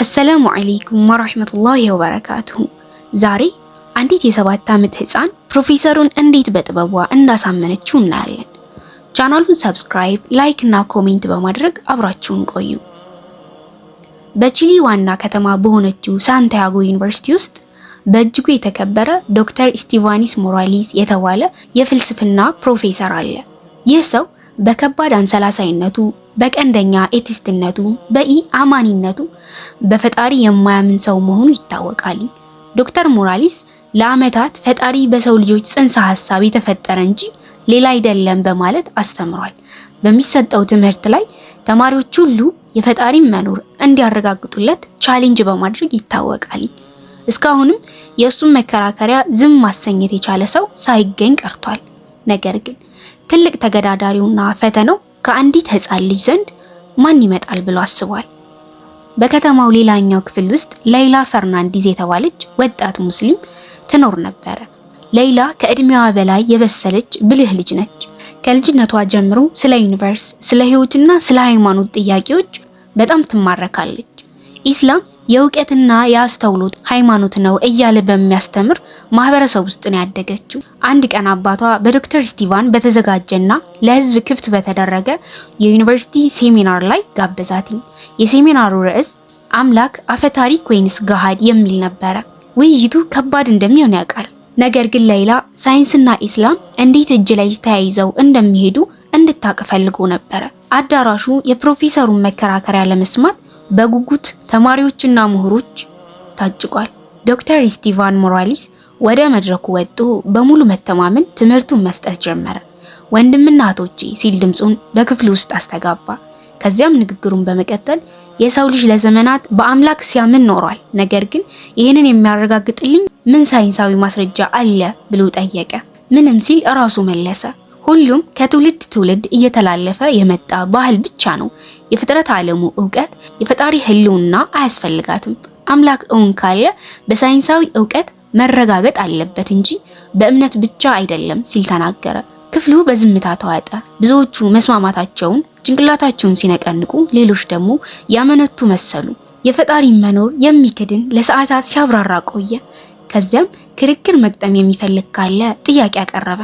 አሰላሙ አለይኩም ወራህመቱላሂ ወበረካቱሁ። ዛሬ አንዲት የ7 ዓመት ህፃን ፕሮፌሰሩን እንዴት በጥበቧ እንዳሳመነችው እናያለን። ቻናሉን ሰብስክራይብ፣ ላይክ እና ኮሜንት በማድረግ አብራችሁን ቆዩ። በቺሊ ዋና ከተማ በሆነችው ሳንቲያጎ ዩኒቨርሲቲ ውስጥ በእጅጉ የተከበረ ዶክተር ኢስቲቫኒስ ሞራሊስ የተባለ የፍልስፍና ፕሮፌሰር አለ። ይህ ሰው በከባድ አንሰላሳይነቱ፣ በቀንደኛ ኤቲስትነቱ፣ በኢአማኒነቱ በፈጣሪ የማያምን ሰው መሆኑ ይታወቃል። ዶክተር ሞራሊስ ለዓመታት ፈጣሪ በሰው ልጆች ጽንሰ ሐሳብ የተፈጠረ እንጂ ሌላ አይደለም በማለት አስተምሯል። በሚሰጠው ትምህርት ላይ ተማሪዎች ሁሉ የፈጣሪ መኖር እንዲያረጋግጡለት ቻሌንጅ በማድረግ ይታወቃል። እስካሁንም የእሱን መከራከሪያ ዝም ማሰኘት የቻለ ሰው ሳይገኝ ቀርቷል። ነገር ግን ትልቅ ተገዳዳሪውና ፈተናው ከአንዲት ህፃን ልጅ ዘንድ ማን ይመጣል ብሎ አስቧል። በከተማው ሌላኛው ክፍል ውስጥ ሌይላ ፈርናንዲዝ የተባለች ወጣት ሙስሊም ትኖር ነበር። ሌይላ ከእድሜዋ በላይ የበሰለች ብልህ ልጅ ነች። ከልጅነቷ ጀምሮ ስለ ዩኒቨርስ፣ ስለ ህይወትና ስለ ሃይማኖት ጥያቄዎች በጣም ትማረካለች። ኢስላም የእውቀትና የአስተውሎት ሃይማኖት ነው እያለ በሚያስተምር ማህበረሰብ ውስጥ ነው ያደገችው። አንድ ቀን አባቷ በዶክተር ስቲቫን በተዘጋጀና ለህዝብ ክፍት በተደረገ የዩኒቨርሲቲ ሴሚናር ላይ ጋበዛት። የሴሚናሩ ርዕስ አምላክ አፈታሪክ ወይንስ ገሃድ የሚል ነበረ። ውይይቱ ከባድ እንደሚሆን ያውቃል። ነገር ግን ሌይላ ሳይንስና ኢስላም እንዴት እጅ ላይ ተያይዘው እንደሚሄዱ እንድታውቅ ፈልጎ ነበረ። አዳራሹ የፕሮፌሰሩን መከራከሪያ ለመስማት በጉጉት ተማሪዎችና ምሁሮች ታጭቋል። ዶክተር ኢስቲቫን ሞራሊስ ወደ መድረኩ ወጥቶ በሙሉ መተማመን ትምህርቱን መስጠት ጀመረ። ወንድምና እህቶቼ ሲል ድምጹን በክፍሉ ውስጥ አስተጋባ። ከዚያም ንግግሩን በመቀጠል የሰው ልጅ ለዘመናት በአምላክ ሲያምን ኖሯል። ነገር ግን ይህንን የሚያረጋግጥልኝ ምን ሳይንሳዊ ማስረጃ አለ ብሎ ጠየቀ። ምንም ሲል እራሱ መለሰ። ሁሉም ከትውልድ ትውልድ እየተላለፈ የመጣ ባህል ብቻ ነው። የፍጥረት ዓለሙ ዕውቀት የፈጣሪ ህልውና አያስፈልጋትም። አምላክ እውን ካለ በሳይንሳዊ ዕውቀት መረጋገጥ አለበት እንጂ በእምነት ብቻ አይደለም ሲል ተናገረ። ክፍሉ በዝምታ ተዋጠ። ብዙዎቹ መስማማታቸውን ጭንቅላታቸውን ሲነቀንቁ፣ ሌሎች ደግሞ ያመነቱ መሰሉ። የፈጣሪ መኖር የሚክድን ለሰዓታት ሲያብራራ ቆየ። ከዚያም ክርክር መቅጠም የሚፈልግ ካለ ጥያቄ አቀረበ።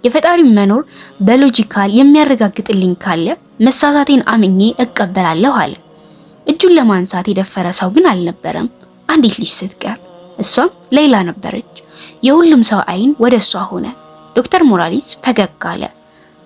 የፈጣሪ መኖር በሎጂካል የሚያረጋግጥልኝ ካለ መሳሳቴን አምኜ እቀበላለሁ አለ። እጁን ለማንሳት የደፈረ ሰው ግን አልነበረም። አንዲት ልጅ ስትቀር፣ እሷም ሌይላ ነበረች። የሁሉም ሰው አይን ወደ እሷ ሆነ። ዶክተር ሞራሊስ ፈገግ አለ።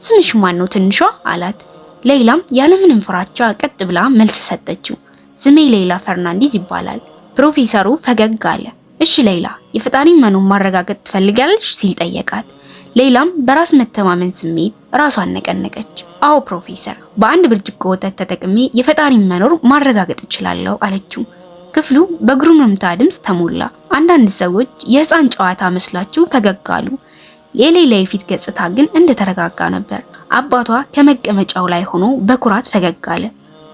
ስምሽ ማን ነው ትንሿ አላት። ሌይላም ያለምንም ፍራቻ ቀጥ ብላ መልስ ሰጠችው። ስሜ ሌይላ ፈርናንዲዝ ይባላል። ፕሮፌሰሩ ፈገግ አለ። እሺ ሌይላ፣ የፈጣሪ መኖር ማረጋገጥ ትፈልጋለሽ ሲል ጠየቃት። ሌይላም በራስ መተማመን ስሜት ራሷን ነቀነቀች። አዎ ፕሮፌሰር፣ በአንድ ብርጭቆ ወተት ተጠቅሜ የፈጣሪ መኖር ማረጋገጥ እችላለሁ አለችው። ክፍሉ በግሩምርምታ ድምፅ ተሞላ። አንዳንድ ሰዎች የህፃን ጨዋታ መስላቸው ፈገግ አሉ። የሌይላ የፊት ገጽታ ግን እንደተረጋጋ ነበር። አባቷ ከመቀመጫው ላይ ሆኖ በኩራት ፈገግ አለ።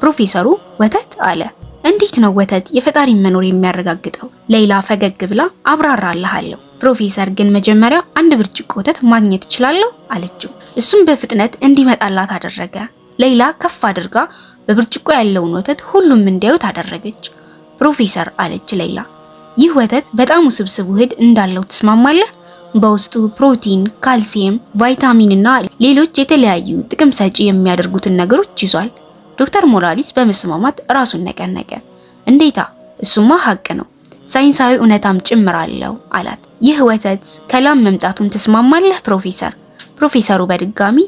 ፕሮፌሰሩ ወተት አለ። እንዴት ነው ወተት የፈጣሪ መኖር የሚያረጋግጠው? ሌይላ ፈገግ ብላ አብራራለሃለሁ። ፕሮፌሰር ግን መጀመሪያ አንድ ብርጭቆ ወተት ማግኘት እችላለሁ አለችው። እሱም በፍጥነት እንዲመጣላት አደረገ። ሌይላ ከፍ አድርጋ በብርጭቆ ያለውን ወተት ሁሉም እንዲያዩት አደረገች። ፕሮፌሰር አለች ሌይላ፣ ይህ ወተት በጣም ውስብስብ ውህድ እንዳለው ትስማማለህ? በውስጡ ፕሮቲን፣ ካልሲየም፣ ቫይታሚን እና ሌሎች የተለያዩ ጥቅም ሰጪ የሚያደርጉትን ነገሮች ይዟል። ዶክተር ሞራሊስ በመስማማት ራሱን ነቀነቀ። እንዴታ፣ እሱማ ሀቅ ነው፣ ሳይንሳዊ እውነታም ጭምር አለው አላት። ይህ ወተት ከላም መምጣቱን ትስማማለህ ፕሮፌሰር? ፕሮፌሰሩ በድጋሚ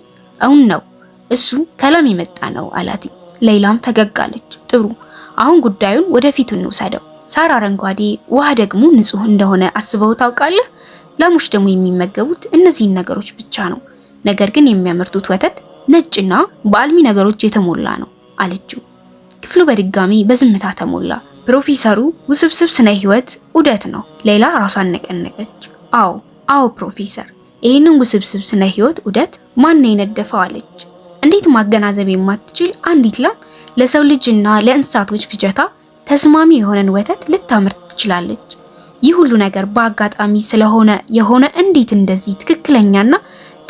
እውን ነው፣ እሱ ከላም የመጣ ነው አላት። ሌይላም ፈገግ አለች። ጥሩ፣ አሁን ጉዳዩን ወደፊቱ እንውሰደው። ሳር አረንጓዴ፣ ውሃ ደግሞ ንጹህ እንደሆነ አስበው ታውቃለህ? ላሞች ደግሞ የሚመገቡት እነዚህን ነገሮች ብቻ ነው። ነገር ግን የሚያመርቱት ወተት ነጭና በአልሚ ነገሮች የተሞላ ነው አለችው። ክፍሉ በድጋሚ በዝምታ ተሞላ። ፕሮፌሰሩ ውስብስብ ስነ ህይወት ዑደት ነው። ሌይላ ራሷን ነቀነቀች። አዎ ፕሮፌሰር፣ ይህንን ውስብስብ ስነ ህይወት ዑደት ማን የነደፈው አለች። እንዴት ማገናዘብ የማትችል አንዲት ላም ለሰው ልጅና ለእንስሳቶች ፍጆታ ተስማሚ የሆነን ወተት ልታመርት ትችላለች? ይህ ሁሉ ነገር በአጋጣሚ ስለሆነ የሆነ እንዴት እንደዚህ ትክክለኛና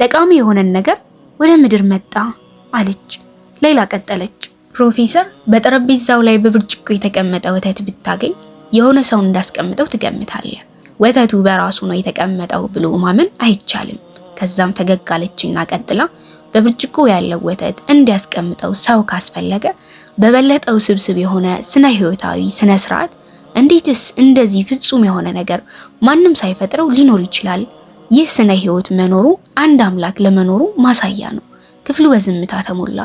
ጠቃሚ የሆነን ነገር ወደ ምድር መጣ አለች። ሌይላ ቀጠለች። ፕሮፌሰር በጠረጴዛው ላይ በብርጭቆ የተቀመጠ ወተት ብታገኝ የሆነ ሰው እንዳስቀምጠው ትገምታለህ። ወተቱ በራሱ ነው የተቀመጠው ብሎ ማመን አይቻልም። ከዛም ፈገግ አለችና ቀጥላ በብርጭቆ ያለው ወተት እንዲያስቀምጠው ሰው ካስፈለገ በበለጠው ስብስብ የሆነ ስነ ህይወታዊ ስነ ስርዓት እንዴትስ እንደዚህ ፍጹም የሆነ ነገር ማንም ሳይፈጥረው ሊኖር ይችላል? ይህ ስነ ህይወት መኖሩ አንድ አምላክ ለመኖሩ ማሳያ ነው። ክፍሉ በዝምታ ተሞላ።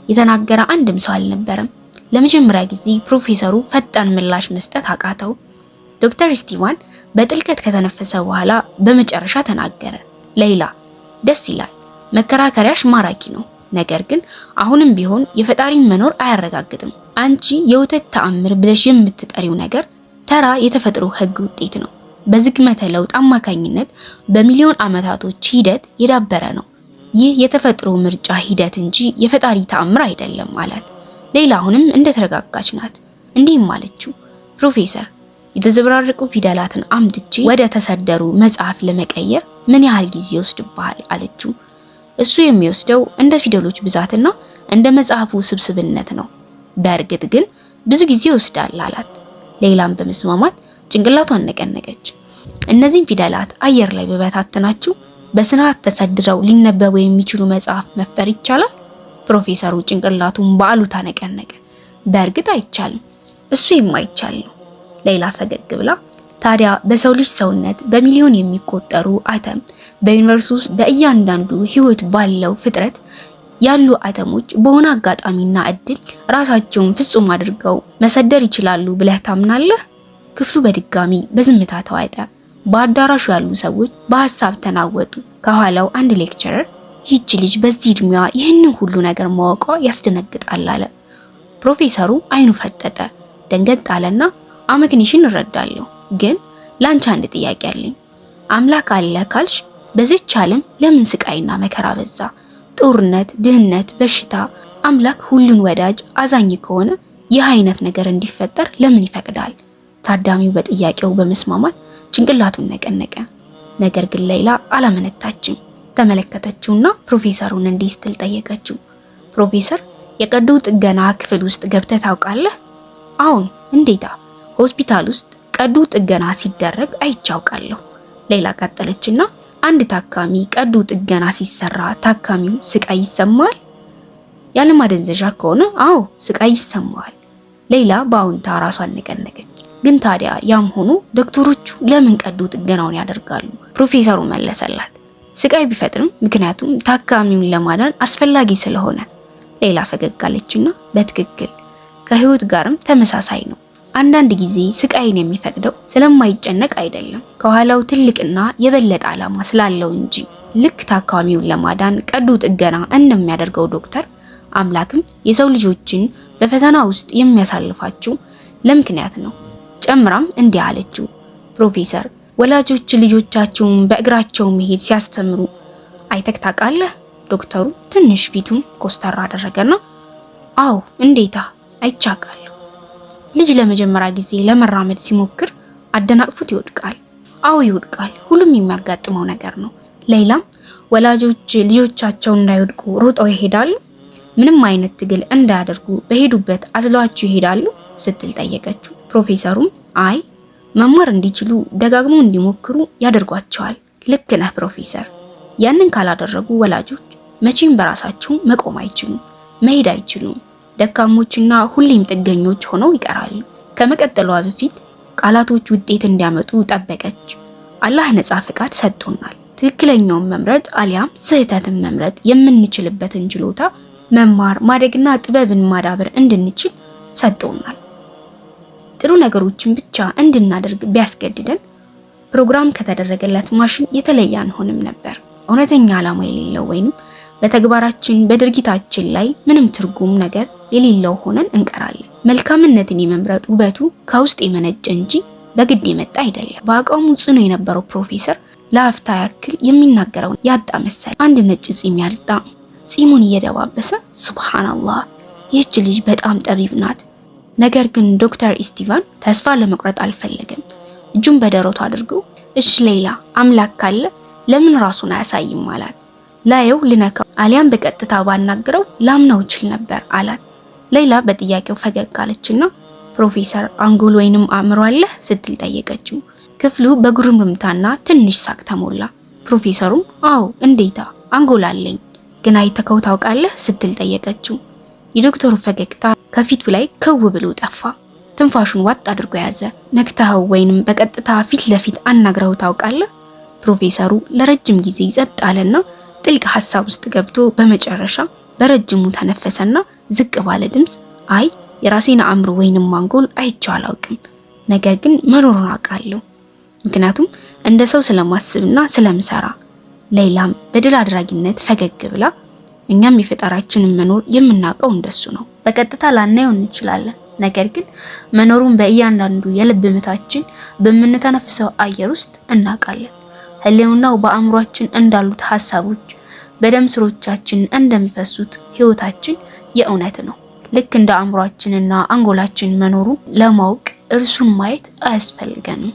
የተናገረ አንድም ሰው አልነበረም። ለመጀመሪያ ጊዜ ፕሮፌሰሩ ፈጣን ምላሽ መስጠት አቃተው። ዶክተር ስቲቫን በጥልቀት ከተነፈሰ በኋላ በመጨረሻ ተናገረ። ሌይላ፣ ደስ ይላል፣ መከራከሪያሽ ማራኪ ነው። ነገር ግን አሁንም ቢሆን የፈጣሪን መኖር አያረጋግጥም። አንቺ የውተት ተአምር ብለሽ የምትጠሪው ነገር ተራ የተፈጥሮ ህግ ውጤት ነው። በዝግመተ ለውጥ አማካኝነት በሚሊዮን ዓመታቶች ሂደት የዳበረ ነው። ይህ የተፈጥሮ ምርጫ ሂደት እንጂ የፈጣሪ ተአምር አይደለም አላት። ሌይላ አሁንም እንደተረጋጋች ናት። እንዲህም አለችው፣ ፕሮፌሰር የተዘበራረቁ ፊደላትን አምጥቼ ወደ ተሰደሩ መጽሐፍ ለመቀየር ምን ያህል ጊዜ ይወስድብሃል? አለችው። እሱ የሚወስደው እንደ ፊደሎች ብዛትና እንደ መጽሐፉ ስብስብነት ነው። በእርግጥ ግን ብዙ ጊዜ ይወስዳል አላት። ሌይላም በመስማማት ጭንቅላቷን ነቀነቀች። እነዚህን ፊደላት አየር ላይ በበታተናቸው በስርዓት ተሰድረው ሊነበቡ የሚችሉ መጽሐፍ መፍጠር ይቻላል? ፕሮፌሰሩ ጭንቅላቱን በአሉታ ነቀነቀ። በእርግጥ አይቻልም፣ እሱ የማይቻል ነው። ሌይላ ፈገግ ብላ ታዲያ በሰው ልጅ ሰውነት በሚሊዮን የሚቆጠሩ አተም በዩኒቨርስ ውስጥ በእያንዳንዱ ህይወት ባለው ፍጥረት ያሉ አተሞች በሆነ አጋጣሚና እድል ራሳቸውን ፍጹም አድርገው መሰደር ይችላሉ ብለህ ታምናለህ? ክፍሉ በድጋሚ በዝምታ ተዋጠ። በአዳራሹ ያሉ ሰዎች በሐሳብ ተናወጡ። ከኋላው አንድ ሌክቸረር ይህች ልጅ በዚህ እድሜዋ ይህንን ሁሉ ነገር ማወቋ ያስደነግጣል አለ። ፕሮፌሰሩ አይኑ ፈጠጠ። ደንገጥ አለና አመክንሽን እረዳለሁ፣ ግን ላንቺ አንድ ጥያቄ አለኝ። አምላክ አለ ካልሽ በዚች ዓለም ለምን ስቃይና መከራ በዛ? ጦርነት፣ ድህነት፣ በሽታ። አምላክ ሁሉን ወዳጅ አዛኝ ከሆነ ይህ አይነት ነገር እንዲፈጠር ለምን ይፈቅዳል? ታዳሚው በጥያቄው በመስማማት ጭንቅላቱን ነቀነቀ። ነገር ግን ሌይላ አላመነታችም። ተመለከተችውና ፕሮፌሰሩን እንዲህ ስትል ጠየቀችው። ፕሮፌሰር የቀዶ ጥገና ክፍል ውስጥ ገብተህ ታውቃለህ? አሁን እንዴታ፣ ሆስፒታል ውስጥ ቀዶ ጥገና ሲደረግ አይቻውቃለሁ። ሌይላ ቀጠለችና አንድ ታካሚ ቀዶ ጥገና ሲሰራ ታካሚው ስቃይ ይሰማል? ያለ ማደንዘዣ ከሆነ አዎ ስቃይ ይሰማል። ሌይላ በአውንታ ራሷን ነቀነቀች። ግን ታዲያ ያም ሆኖ ዶክተሮቹ ለምን ቀዶ ጥገናውን ያደርጋሉ? ፕሮፌሰሩ መለሰላት። ስቃይ ቢፈጥርም ምክንያቱም ታካሚውን ለማዳን አስፈላጊ ስለሆነ። ሌይላ ፈገግ አለችና በትክክል ከህይወት ጋርም ተመሳሳይ ነው። አንዳንድ ጊዜ ስቃይን የሚፈቅደው ስለማይጨነቅ አይደለም፣ ከኋላው ትልቅና የበለጠ ዓላማ ስላለው እንጂ። ልክ ታካሚውን ለማዳን ቀዶ ጥገና እንደሚያደርገው ዶክተር አምላክም የሰው ልጆችን በፈተና ውስጥ የሚያሳልፋቸው ለምክንያት ነው። ጨምራም እንዲህ አለችው፣ ፕሮፌሰር ወላጆች ልጆቻቸውን በእግራቸው መሄድ ሲያስተምሩ አይተክ ታውቃለህ? ዶክተሩ ትንሽ ፊቱን ኮስተር አደረገና አዎ እንዴታ አይቻቃለሁ። ልጅ ለመጀመሪያ ጊዜ ለመራመድ ሲሞክር አደናቅፉት ይወድቃል። አዎ ይወድቃል፣ ሁሉም የሚያጋጥመው ነገር ነው። ሌይላም ወላጆች ልጆቻቸው እንዳይወድቁ ሮጠው ይሄዳሉ? ምንም አይነት ትግል እንዳያደርጉ በሄዱበት አዝለዋቸው ይሄዳሉ ስትል ጠየቀችው። ፕሮፌሰሩም አይ መማር እንዲችሉ ደጋግሞ እንዲሞክሩ ያደርጓቸዋል። ልክ ነህ ፕሮፌሰር። ያንን ካላደረጉ ወላጆች መቼም በራሳቸው መቆም አይችሉም፣ መሄድ አይችሉም። ደካሞችና ሁሌም ጥገኞች ሆነው ይቀራሉ። ከመቀጠሏ በፊት ቃላቶች ውጤት እንዲያመጡ ጠበቀች። አላህ ነፃ ፈቃድ ሰጥቶናል። ትክክለኛውን መምረጥ አሊያም ስህተትን መምረጥ የምንችልበትን ችሎታ መማር፣ ማደግና ጥበብን ማዳበር እንድንችል ሰጥቶናል። ጥሩ ነገሮችን ብቻ እንድናደርግ ቢያስገድደን ፕሮግራም ከተደረገለት ማሽን የተለየ አንሆንም ነበር። እውነተኛ ዓላማ የሌለው ወይንም በተግባራችን በድርጊታችን ላይ ምንም ትርጉም ነገር የሌለው ሆነን እንቀራለን። መልካምነትን የመምረጥ ውበቱ ከውስጥ የመነጨ እንጂ በግድ የመጣ አይደለም። በአቋሙ ጽኑ የነበረው ፕሮፌሰር ለአፍታ ያክል የሚናገረውን ያጣ መሰለ። አንድ ነጭ ጺም ያልጣ ጺሙን እየደባበሰ ሱብሃንአላህ ይህች ልጅ በጣም ጠቢብ ናት። ነገር ግን ዶክተር ስቲቫን ተስፋ ለመቁረጥ አልፈለገም። እጁን በደረቱ አድርጎ እሺ ሌይላ አምላክ ካለ ለምን ራሱን አያሳይም አላት። ላየው ልነካው አሊያም በቀጥታ ባናግረው ላምነው ይችል ነበር አላት። ሌላ በጥያቄው ፈገግ አለችና ፕሮፌሰር አንጎል ወይንም አእምሮ አለህ ስትል ጠየቀችው። ክፍሉ በጉርምርምታና ትንሽ ሳቅ ተሞላ። ፕሮፌሰሩም አዎ እንዴታ አንጎል አለኝ፣ ግን አይተከው ታውቃለህ ስትል ጠየቀችው። የዶክተሩ ፈገግታ ከፊቱ ላይ ክው ብሎ ጠፋ። ትንፋሹን ዋጥ አድርጎ ያዘ። ነክተኸው ወይንም በቀጥታ ፊት ለፊት አናግረው ታውቃለህ? ፕሮፌሰሩ ለረጅም ጊዜ ጸጥ አለና ጥልቅ ሐሳብ ውስጥ ገብቶ በመጨረሻ በረጅሙ ተነፈሰና ዝቅ ባለ ድምፅ አይ የራሴን አእምሮ ወይንም አንጎል አይቼው አላውቅም፣ ነገር ግን መኖሩን አውቃለሁ። ምክንያቱም እንደ ሰው ስለማስብና ስለምሰራ። ሌላም በድል አድራጊነት ፈገግ ብላ እኛም የፈጠራችንን መኖር የምናውቀው እንደሱ ነው። በቀጥታ ላናየው እንችላለን፣ ነገር ግን መኖሩን በእያንዳንዱ የልብ ምታችን በምንተነፍሰው አየር ውስጥ እናውቃለን። ህሊናው በአእምሯችን እንዳሉት ሐሳቦች በደም ስሮቻችን እንደሚፈሱት ህይወታችን የእውነት ነው። ልክ እንደ አእምሯችንና አንጎላችን መኖሩን ለማወቅ እርሱን ማየት አያስፈልገንም።